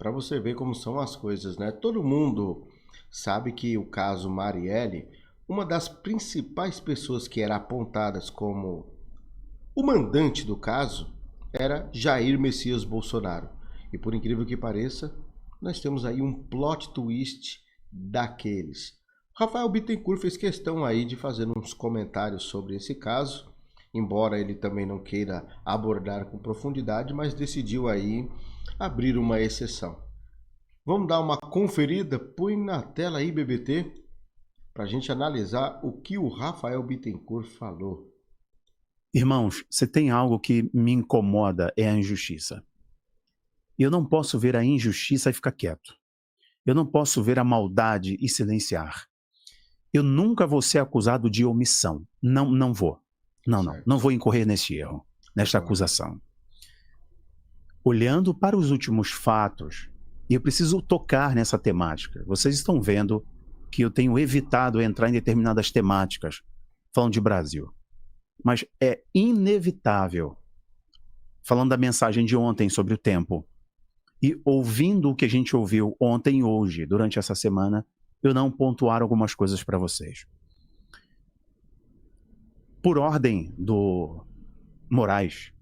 para você ver como são as coisas, né? Todo mundo sabe que o caso Marielle, uma das principais pessoas que eram apontadas como o mandante do caso era Jair Messias Bolsonaro. E por incrível que pareça, nós temos aí um plot twist daqueles. Rafael Bittencourt fez questão aí de fazer uns comentários sobre esse caso, embora ele também não queira abordar com profundidade, mas decidiu aí abrir uma exceção. Vamos dar uma conferida? Põe na tela aí, BBT, para a gente analisar o que o Rafael Bittencourt falou. Irmãos, se tem algo que me incomoda é a injustiça. Eu não posso ver a injustiça e ficar quieto. Eu não posso ver a maldade e silenciar. Eu nunca vou ser acusado de omissão. Não vou. Não vou incorrer nesse erro, nesta acusação. Olhando para os últimos fatos, eu preciso tocar nessa temática. Vocês estão vendo que eu tenho evitado entrar em determinadas temáticas, falando de Brasil. Mas é inevitável, falando da mensagem de ontem sobre o tempo, e ouvindo o que a gente ouviu ontem e hoje, durante essa semana, eu não pontuar algumas coisas para vocês. Por ordem do Moraes,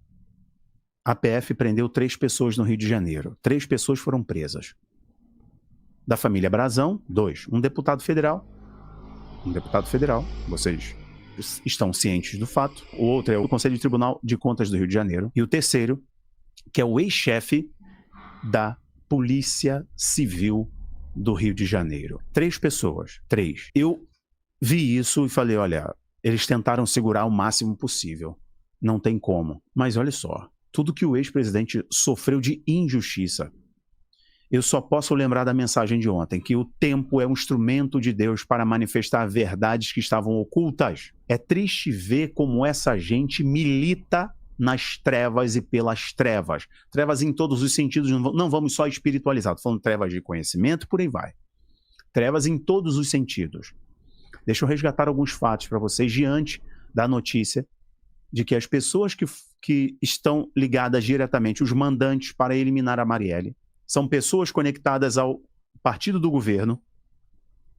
a PF prendeu 3 pessoas no Rio de Janeiro. 3 pessoas foram presas. Da família Brazão, 2. Um deputado federal, vocês estão cientes do fato. O outro é o Conselho de Tribunal de Contas do Rio de Janeiro. E o terceiro, que é o ex-chefe da Polícia Civil do Rio de Janeiro. 3 pessoas. 3. Eu vi isso e falei, olha, eles tentaram segurar o máximo possível. Não tem como. Mas olha só, tudo que o ex-presidente sofreu de injustiça. Eu só posso lembrar da mensagem de ontem, que o tempo é um instrumento de Deus para manifestar verdades que estavam ocultas. É triste ver como essa gente milita nas trevas e pelas trevas. Trevas em todos os sentidos, não vamos só espiritualizar, estou falando trevas de conhecimento, por aí vai. Trevas em todos os sentidos. Deixa eu resgatar alguns fatos para vocês diante da notícia de que as pessoas que estão ligadas diretamente, os mandantes para eliminar a Marielle, são pessoas conectadas ao partido do governo,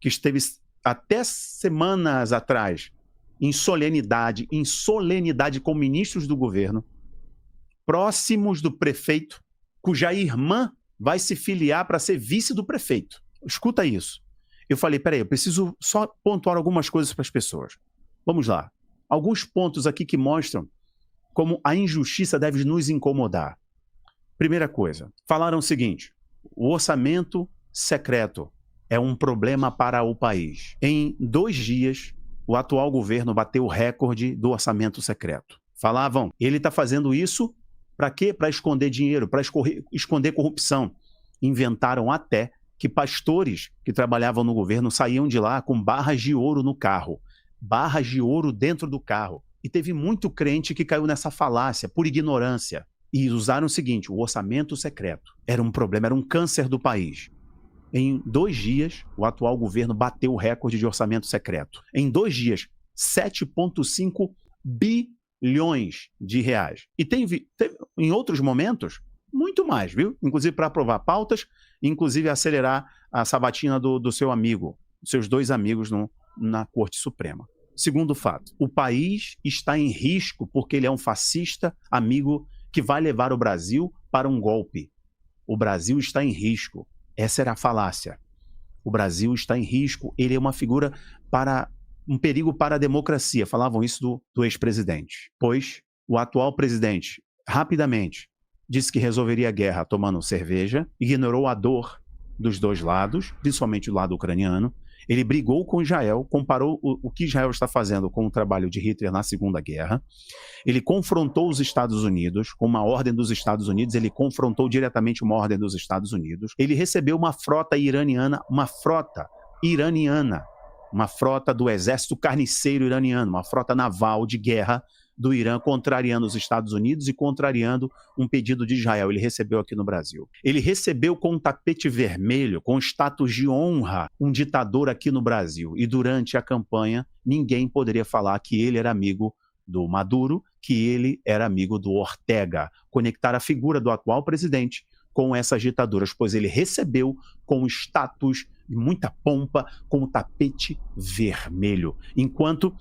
que esteve até semanas atrás em solenidade com ministros do governo, próximos do prefeito, cuja irmã vai se filiar para ser vice do prefeito. Escuta isso. Eu falei, peraí, eu preciso só pontuar algumas coisas para as pessoas. Vamos lá. Alguns pontos aqui que mostram como a injustiça deve nos incomodar. Primeira coisa, falaram o seguinte, o orçamento secreto é um problema para o país. Em 2 dias, o atual governo bateu o recorde do orçamento secreto. Falavam, ele está fazendo isso para quê? Para esconder dinheiro, para esconder corrupção. Inventaram até que pastores que trabalhavam no governo saíam de lá com barras de ouro no carro. Barras de ouro dentro do carro. E teve muito crente que caiu nessa falácia, por ignorância. E usaram o seguinte, o orçamento secreto era um problema, era um câncer do país. Em 2 dias, o atual governo bateu o recorde de orçamento secreto. Em 2 dias, 7,5 bilhões de reais. E teve, em outros momentos, muito mais, viu? Inclusive para aprovar pautas, inclusive acelerar a sabatina do seu amigo, seus 2 amigos na Corte Suprema. Segundo fato, o país está em risco porque ele é um fascista amigo que vai levar o Brasil para um golpe. O Brasil está em risco. Essa era a falácia. O Brasil está em risco, ele é uma figura para um perigo para a democracia. Falavam isso do ex-presidente. Pois o atual presidente, rapidamente, disse que resolveria a guerra tomando cerveja, ignorou a dor dos 2 lados, principalmente do lado ucraniano. Ele brigou com Israel, comparou o que Israel está fazendo com o trabalho de Hitler na Segunda Guerra. Ele confrontou os Estados Unidos, com uma ordem dos Estados Unidos, ele confrontou diretamente uma ordem dos Estados Unidos. Ele recebeu uma frota iraniana, uma frota do exército carniceiro iraniano, uma frota naval de guerra do Irã, contrariando os Estados Unidos e contrariando um pedido de Israel. Ele recebeu aqui no Brasil. Ele recebeu com um tapete vermelho, com status de honra, um ditador aqui no Brasil. E durante a campanha, ninguém poderia falar que ele era amigo do Maduro, que ele era amigo do Ortega. Conectar a figura do atual presidente com essas ditaduras, pois ele recebeu com status, muita pompa, com o tapete vermelho. Enquanto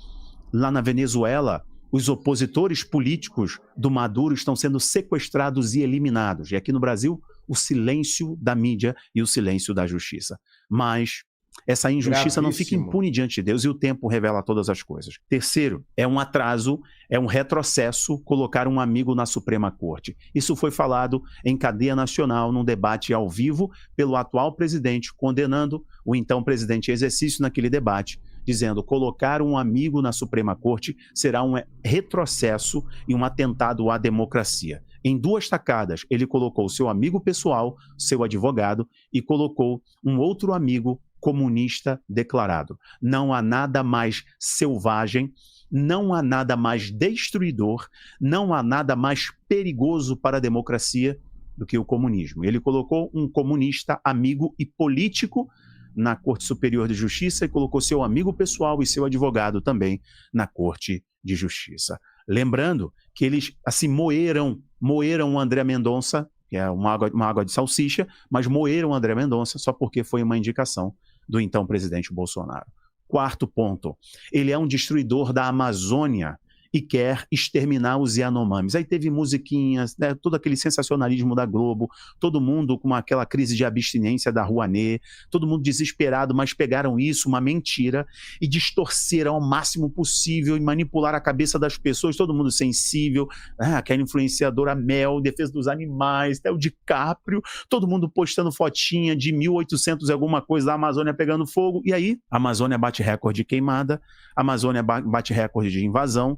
lá na Venezuela, os opositores políticos do Maduro estão sendo sequestrados e eliminados. E aqui no Brasil, o silêncio da mídia e o silêncio da justiça. Mas essa injustiça não fica impune diante de Deus e o tempo revela todas as coisas. Terceiro, é um atraso, é um retrocesso colocar um amigo na Suprema Corte. Isso foi falado em cadeia nacional, num debate ao vivo, pelo atual presidente, condenando o então presidente em exercício naquele debate, dizendo colocar um amigo na Suprema Corte será um retrocesso e um atentado à democracia. Em 2 tacadas, ele colocou seu amigo pessoal, seu advogado, e colocou um outro amigo comunista declarado. Não há nada mais selvagem, não há nada mais destruidor, não há nada mais perigoso para a democracia do que o comunismo. Ele colocou um comunista amigo e político na Corte Superior de Justiça e colocou seu amigo pessoal e seu advogado também na Corte de Justiça. Lembrando que eles assim moeram o André Mendonça, que é uma água de salsicha, mas moeram o André Mendonça só porque foi uma indicação do então presidente Bolsonaro. Quarto ponto, ele é um destruidor da Amazônia e quer exterminar os Yanomamis. Aí teve musiquinhas, né, todo aquele sensacionalismo da Globo, todo mundo com aquela crise de abstinência da Rouanet, todo mundo desesperado, mas pegaram isso, uma mentira, e distorceram ao máximo possível e manipularam a cabeça das pessoas, todo mundo sensível, aquela influenciadora Mel, defesa dos animais, até o DiCaprio, todo mundo postando fotinha de 1800 e alguma coisa da Amazônia pegando fogo, e aí a Amazônia bate recorde de queimada, a Amazônia bate recorde de invasão,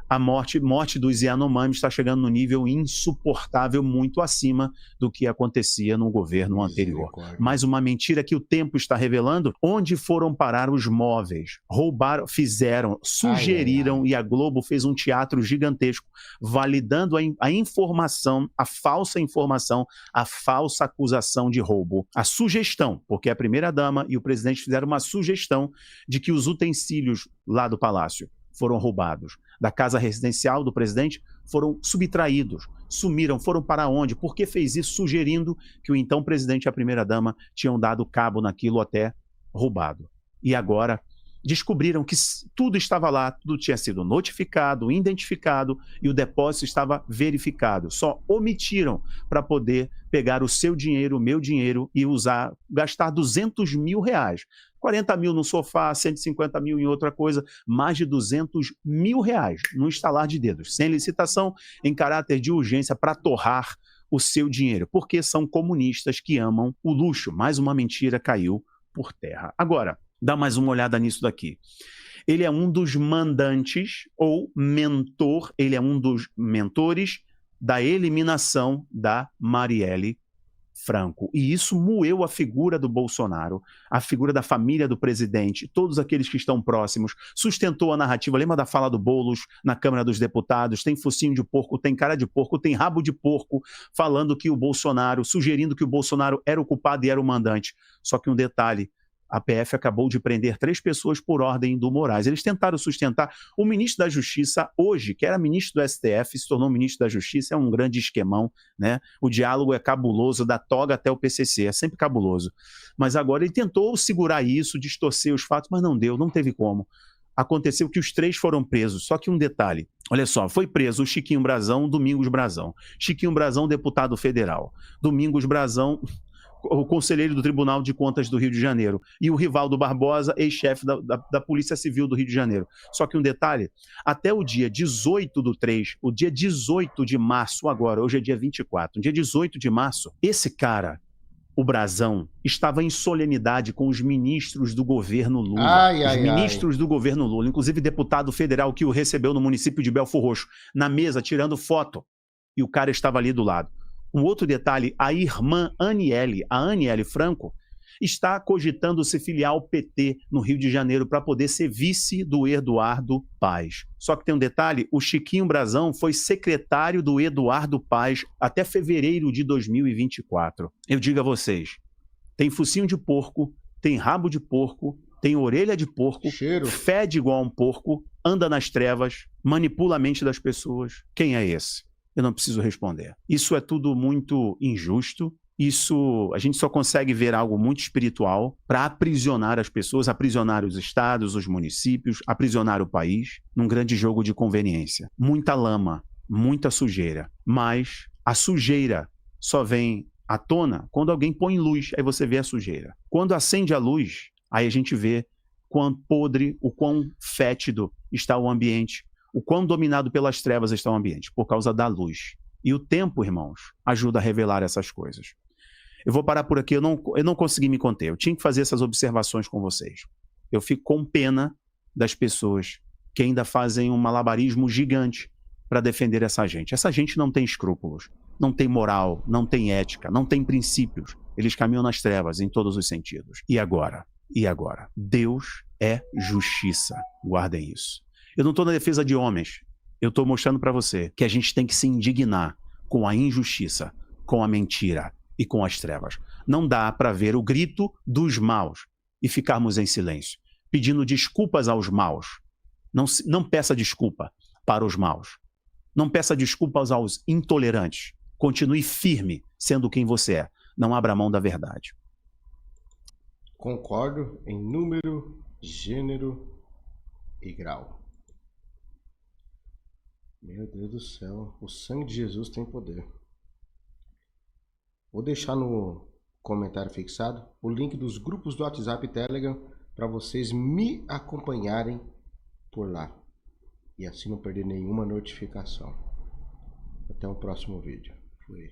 a morte dos Yanomamis está chegando no nível insuportável, muito acima do que acontecia no governo anterior. Mais uma mentira que o tempo está revelando, onde foram parar os móveis. Roubaram, fizeram, sugeriram, e a Globo fez um teatro gigantesco, validando a informação, a falsa informação, a falsa acusação de roubo. A sugestão, porque a primeira-dama e o presidente fizeram uma sugestão de que os utensílios lá do palácio foram roubados. Da casa residencial do presidente foram subtraídos, sumiram, foram para onde? Por que fez isso? Sugerindo que o então presidente e a primeira-dama tinham dado cabo naquilo até roubado. E agora descobriram que tudo estava lá, tudo tinha sido notificado, identificado e o depósito estava verificado. Só omitiram para poder pegar o seu dinheiro, o meu dinheiro e gastar R$200 mil. 40 mil no sofá, 150 mil em outra coisa, mais de R$200 mil no estalar de dedos, sem licitação, em caráter de urgência para torrar o seu dinheiro, porque são comunistas que amam o luxo. Mais uma mentira caiu por terra. Agora, dá mais uma olhada nisso daqui. Ele é um dos mandantes ou mentor, ele é um dos mentores da eliminação da Marielle Franco. E isso moeu a figura do Bolsonaro, a figura da família do presidente, todos aqueles que estão próximos, sustentou a narrativa. Lembra da fala do Boulos na Câmara dos Deputados? Tem focinho de porco, tem cara de porco, tem rabo de porco, falando que o Bolsonaro, sugerindo que o Bolsonaro era o culpado e era o mandante. Só que um detalhe, a PF acabou de prender 3 pessoas por ordem do Moraes. Eles tentaram sustentar. O ministro da Justiça, hoje, que era ministro do STF, se tornou ministro da Justiça, é um grande esquemão, né? O diálogo é cabuloso, da toga até o PCC, é sempre cabuloso. Mas agora ele tentou segurar isso, distorcer os fatos, mas não deu, não teve como. Aconteceu que os 3 foram presos, só que um detalhe. Olha só, foi preso o Chiquinho Brazão, Domingos Brazão. Chiquinho Brazão, deputado federal. Domingos Brazão, o conselheiro do Tribunal de Contas do Rio de Janeiro, e o Rivaldo Barbosa, ex-chefe da Polícia Civil do Rio de Janeiro. Só que um detalhe, até o dia 18/3, o dia 18 de março agora, hoje é dia 24, no dia 18 de março, esse cara, o Brazão, estava em solenidade com os ministros do governo Lula. Ministros do governo Lula, inclusive deputado federal que o recebeu no município de Belfor Roxo, na mesa, tirando foto, e o cara estava ali do lado. Um outro detalhe, a irmã Aniele, a Aniele Franco, está cogitando se filiar ao PT no Rio de Janeiro para poder ser vice do Eduardo Paes. Só que tem um detalhe, o Chiquinho Brazão foi secretário do Eduardo Paes até fevereiro de 2024. Eu digo a vocês, tem focinho de porco, tem rabo de porco, tem orelha de porco, fede igual a um porco, anda nas trevas, manipula a mente das pessoas. Quem é esse? Eu não preciso responder. Isso é tudo muito injusto, Isso, a gente só consegue ver algo muito espiritual para aprisionar as pessoas, aprisionar os estados, os municípios, aprisionar o país num grande jogo de conveniência. Muita lama, muita sujeira, mas a sujeira só vem à tona quando alguém põe luz, aí você vê a sujeira. Quando acende a luz, aí a gente vê quão podre, o quão fétido está o ambiente, o quão dominado pelas trevas está o ambiente, por causa da luz. E o tempo, irmãos, ajuda a revelar essas coisas. Eu vou parar por aqui, eu não consegui me conter. Eu tinha que fazer essas observações com vocês. Eu fico com pena das pessoas que ainda fazem um malabarismo gigante para defender essa gente. Essa gente não tem escrúpulos, não tem moral, não tem ética, não tem princípios. Eles caminham nas trevas em todos os sentidos. E agora? E agora? Deus é justiça. Guardem isso. Eu não estou na defesa de homens. Eu estou mostrando para você que a gente tem que se indignar com a injustiça, com a mentira e com as trevas. Não dá para ver o grito dos maus e ficarmos em silêncio, pedindo desculpas aos maus. Não peça desculpa para os maus. Não peça desculpas aos intolerantes. Continue firme sendo quem você é. Não abra mão da verdade. Concordo em número, gênero e grau. Meu Deus do céu, o sangue de Jesus tem poder. Vou deixar no comentário fixado o link dos grupos do WhatsApp e Telegram para vocês me acompanharem por lá. E assim não perder nenhuma notificação. Até o próximo vídeo. Fui.